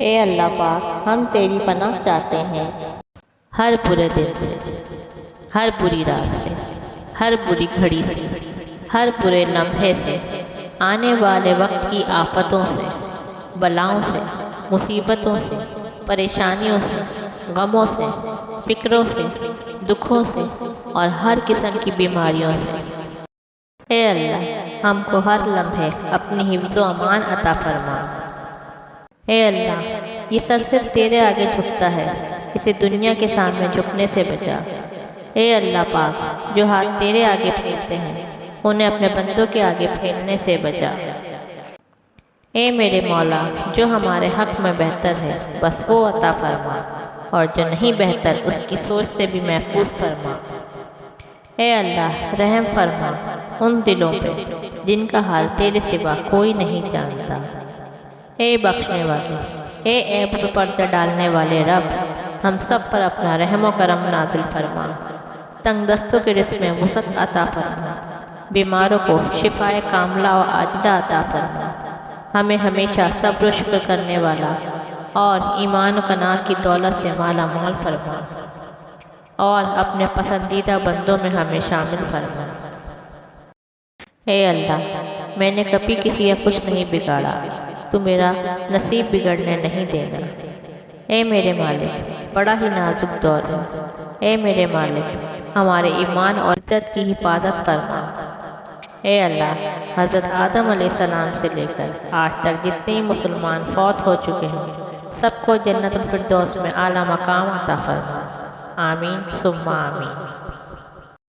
اے اللہ پاک، ہم تیری پناہ چاہتے ہیں ہر برے دن سے، ہر بری رات سے، ہر بری گھڑی سے، ہر برے لمحے سے، آنے والے وقت کی آفتوں سے، بلاؤں سے، مصیبتوں سے، پریشانیوں سے، غموں سے، فکروں سے، دکھوں سے اور ہر قسم کی بیماریوں سے۔ اے اللہ، ہم کو ہر لمحے اپنی حفظ و امان عطا فرما۔ اے اللہ، یہ سر صرف تیرے آگے جھکتا ہے، اسے دنیا کے سامنے جھکنے سے بچا۔ اے اللہ پاک، جو ہاتھ تیرے آگے پھیلتے ہیں انہیں اپنے بندوں کے آگے پھیلنے سے بچا۔ اے میرے مولا، جو ہمارے حق میں بہتر ہے بس وہ عطا فرما، اور جو نہیں بہتر اس کی سوچ سے بھی محفوظ فرما۔ اے اللہ، رحم فرما ان دلوں پہ جن کا حال تیرے سوا کوئی نہیں جانتا۔ اے بخشنے والے، اے عیب پہ پردہ ڈالنے والے رب، ہم سب پر اپنا رحم و کرم نازل فرما۔ تنگ دستوں کے رزق میں وسعت عطا فرما، بیماروں کو شفائے کاملہ و عاجلہ عطا فرما۔ ہمیں ہمیشہ صبر و شکر کرنے والا اور ایمان و کنات کی دولت سے مالا مال فرما، اور اپنے پسندیدہ بندوں میں ہمیں شامل فرما۔ اے اللہ، میں نے کبھی کسی کا کچھ نہیں بگاڑا، تو میرا نصیب بگڑنے نہیں دینا۔ اے میرے مالک، بڑا ہی نازک دور ہے، اے میرے مالک، ہمارے ایمان اور عزت کی حفاظت فرما۔ اے اللہ، حضرت آدم علیہ السلام سے لے کر آج تک جتنے مسلمان فوت ہو چکے ہیں سب کو جنت الفردوس میں اعلیٰ مقام عطا فرما۔ آمین ثم آمین۔